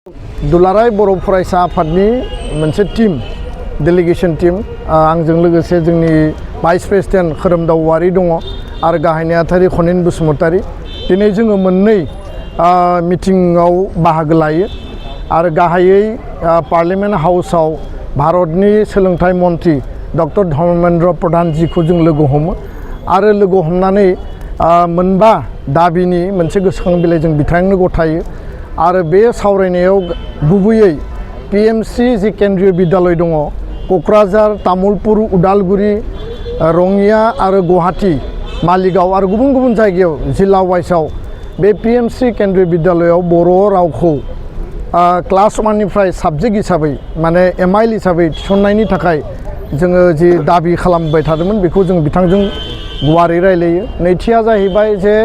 दुलाराय बर' फरायसा आफादनि मोनसे टीम डेलिगेशन टीम आंजों लोगोसे जोंनि भाइस प्रेसिडेन्ट खोरोमदाव औवारी दङ आरो गाहाय नेहाथारि खनिन बसुमतारी दिनै जोङो मोननै मिटिंआव बाहागो लायो आरो गाहायै पार्लियामेन्ट हाउसआव भारतनि सोलोंथाइ मन्त्रि डक्टर धर्मेन्द्र प्रधान जीखौ जों लोगो हमो आरो लोगो हमनानै मोनबा दाबिनि मोनसे गोसोखां बिलाइ जों बिथांनो गथायो आरो बे सावरायनायाव गुबैयै पीएमसी जि केन्द्रीय विद्यालय दङ क'क्राझार तामुलपुर उदालगुरि रङिया आरो गुवाहाटी मालिगाव आरो गुबुन गुबुन जायगायाव जिल्ला वाइसआव बे पीएमसी केन्द्रीय विद्यालयाव बर' रावखौ क्लास 1 निफ्राय साबजेक्ट हिसाबै माने एमआइएल हिसाबै थिसननायनि थाखाय जोङो जि दाबि खालामबाय थादोंमोन बेखौ जों बिथांजों गुवारै रायलायो। नैथिया जाहैबाय जे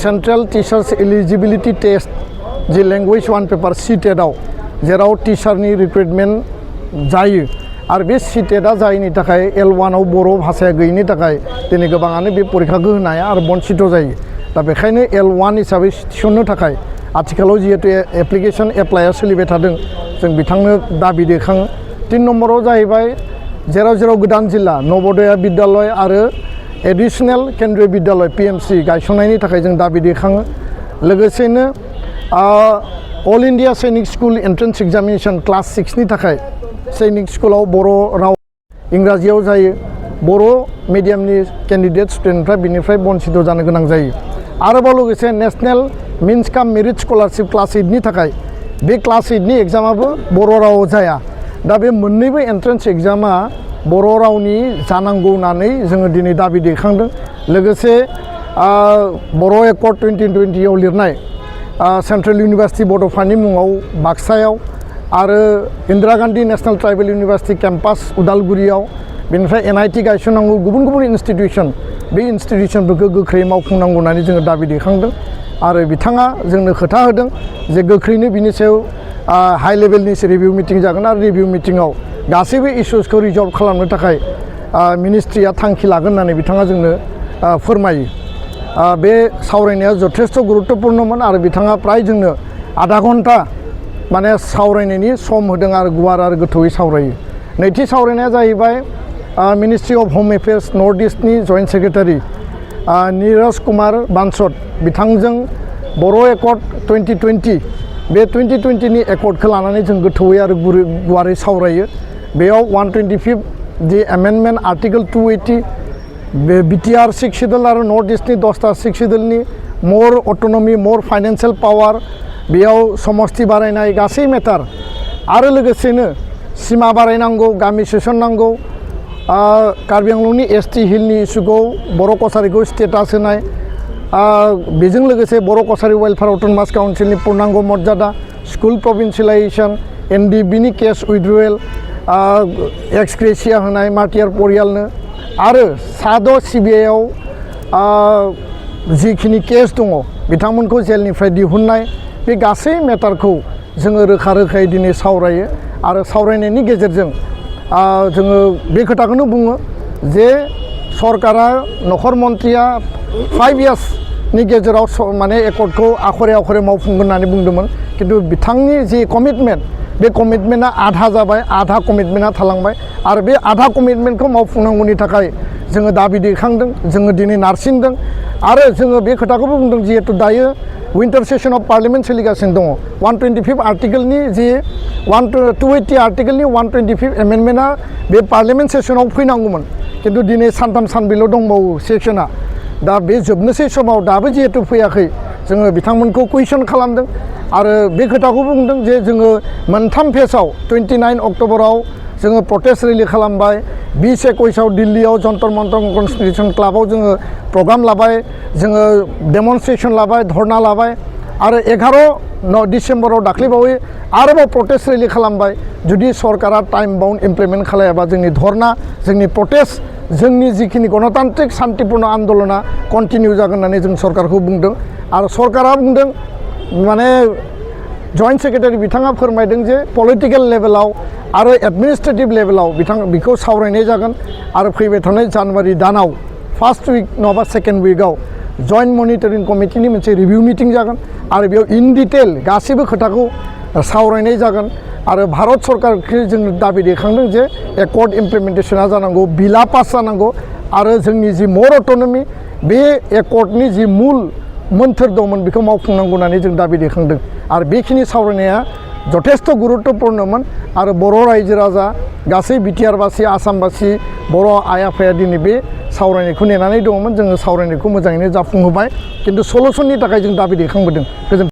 सेन्ट्रेल टीचार्स एलिजिबिलिटी टेस्ट जि लैंग्वेज वन पेपर सीटेटआव जेराव टीचारनि रिक्रुटमेन्ट जायो आरो बे सीटेटआ जायैनि थाखाय L1 आव बर' भाषाया गैयिनि थाखाय दिनै गोबाङानो बे परीक्षाखौ होनो हाया आरो बन्चित जायो। दा बेखायनो L1 हिसाबै थिसननो थाखाय आथिखालाव जिहेतु एप्लिकेशन एप्लाइआ सोलिबाय थादों जों बिथांनो दाबि दैखाङो। 3 नम्बराव जाहैबाय जेराव जेराव गोदान जिल्ला नवोदया विद्यालय आरो एडिशनेल केन्द्रीय विद्यालय पीएमसी गायसननायनि थाखाय जों दाबि दैखाङो। लोगोसेनो अल इंडिया सैनिक स्कूल एंट्रेंस एग्जामिनेशन क्लास 6 नि थाखाय सैनिक स्कूलाव बर' राव इंराजियाव जायो बर' मीडियामनि कैंडिडेट स्टूडेंटफ्रा बिनिफ्राय बन्चित जानो गोनां जायो। आरोबाव लोगोसे national means cum merit scholarship class 8 नि थाखाय बे क्लास 8 नि एग्जामाबो बर' रावाव जाया। दा बे मोननैबो एंट्रेंस एग्जामा बर' रावनि जानांगौ होननानै जोङो दिनै दाबि दैखांदों। लोगोसे बर' एकर्ड 2020 आव लिरनाय सेंट्रेल यूनिवर्सिटी बड'फानि मुङाव बाक्सायाव आरो Indira Gandhi national tribal university campus उदालगुरियाव बेनिफ्राय NIT गायसननांगौ गुबुन गुबुन इन्स्टिट्यूशन बे इन्स्टिट्यूशनफोरखौ गोख्रै मावफुंनांगौ होननानै जोङो दाबि दैखांदों आरो बिथाङा जोंनो खोथा होदों जे गोख्रैनो बिनि सायाव हाई लेभेलनि रिभिउ मिटिं जागोन आरो रिभिउ मिटिंआव गासैबो इश्यूसखौ रिजल्व खालामनो थाखाय मिनिस्ट्रिया थांखि लागोन होननानै बिथाङा जोंनो फोरमायो। बे सावरायनाया जथेस्थ गुरुत्वपूर्णमोन आरो बिथाङा प्राय जोंनो आधा घन्टा माने सावरायनायनि सम होदों आरो गुवार आरो गोथौयै सावरायो। नैथि सावरायनाया जाहैबाय ministry of home affairs north ईस्टनि जइन्ट सेक्रेटारि नीरज कुमार बांसद बिथांजों बर' एकर्ड 2020 बे 2020 नि एकर्डखौ लानानै जों गोथौयै आरो गुवारै सावरायो। बेयाव 125 दि एमेन्डमेन्ट आर्टिकल 280 BTR 6 शेड्यूल आरो नर्थ ईस्टनि 10टा 6 शेड्यूलनि मोर अटोनमी मोर फाइनेंशियल पावर बेयाव समस्ति बारायनाय गासै मेटार आरो लोगोसेनो सीमा बारायनांगौ गामि सोसननांगौ कार्बि आंलंनि ST हिलनि इस्युखौ बर' कसारिखौ स्टेटास होनाय बेजों लोगोसे बर' कसारि वेलफेयार अटोनमास काउन्सिलनि पूर्णांग मर्यादा स्कुल प्रभिन्सियलाइजेशन NDB नि केस उइथड्रवेल एक्स ग्रेसिया होनाय मार्टियार परियालनो आरो साद' CBI आव जिखिनि केस दङ बिथांमोनखौ जेलनिफ्राय दिहुननाय बे गासै मेटारखौ जोङो रोखा रोखायै दिनै सावरायो आरो सावरायनायनि गेजेरजों जोङो बे खोथाखौनो बुङो जे सरकारा नखर मन्त्रिया 5 इयार्सनि गेजेराव माने एकर्डखौ आखरे आखरे मावफुंगोन होननानै बुंदोंमोन किन्तु बिथांनि जि कमिटमेन्ट बे कमिटमेन्टआ आधा जाबाय आधा कमिटमेन्टआ थालांबाय आरो बे आधा कमिटमेन्टखौ मावफुंनांगौनि थाखाय जोङो दाबि दैखांदों जोङो दिनै नारसिनदों आरो जोङो बे खोथाखौबो बुंदों जिहेतु दायो विन्टार सेसन अफ पार्लियामेन्ट सोलिगासिनो दङ 125 आर्टिकलनि जि 280 आर्टिकलनि 125 एमेन्डमेन्टआ बे पार्लियामेन्ट सेसनाव फैनांगौमोन किन्तु दिनै सानथाम सानब्रैल' दंबावो सेसना दा बे जोबनोसै समाव दाबो जिहेतु फैयाखै जोङो बिथांमोनखौ कुइसन खालामदों आरो बे खोथाखौ बुंदों जे जोङो मोनथाम फेजआव 29 अक्ट'बराव जोङो प्रटेस्ट रेलि खालामबाय 20-21 आव दिल्लीयाव जन्तर मन्तर कन्स्टिटिउसन क्लाबाव जोङो प्रग्राम लाबाय जोङो डेमनस्ट्रेशन लाबाय धरना लाबाय आरो 11 डिसेम्बराव दाख्लैबावै आरोबाव प्रटेस्ट रेलि खालामबाय जुदि सरकारा टाइम बाउन्ड इमप्लिमेन्ट खालायाबा जोंनि धरना जोंनि प्रटेस्ट जोंनि जिखिनि गणतान्त्रिक शान्तिपूर्ण आन्दोलना कन्टिनिउ जागोन होननानै जों सरकारखौ बुंदों आरो सरकारा बुंदों माने जइन्ट सेक्रेटारि बिथाङा फोरमायदों जे पलिटिकल लेभेलाव आरो एडमिनिस्ट्रेटिभ लेभेलाव बिखौ सावरायनाय जागोन आरो फैबाय थानाय जानुवारि दानाव फार्स्ट उइक नङाबा सेकेन्ड उइकआव जॉइंट मनिटरिंग कमिटीनि मोनसे रिव्यू मीटिंग जागोन आरो बेयाव इन डिटेल गासैबो खोथाखौ सावरायनाय जागोन आरो भारत सरकारखौ जों दाबि दैखांदों जे एकर्ड इमप्लिमेन्टेसना जानांगौ बिला पास जानांगौ आरो जोंनि जि मर अट'नमि बे एकर्डनि जि मुल मोन्थोर दंमोन बेखौ मावफुंनांगौ होननानै जों दाबि दैखांदों आरो बेखिनि सावरायनाया जथेस्थ' गुरुत्तपुर्णमोन आरो बर' रायजो राजा गासै बिटिआरबासि आसामबासि बर' आइ आफाया दिनै बे सावरायनायखौ नेनानै दङमोन जोङो सावरायनायखौ मोजाङैनो जाफुंहोबाय खिन्थु सलुसननि थाखाय जों दाबि दैखांबोदों गोजोन्थों।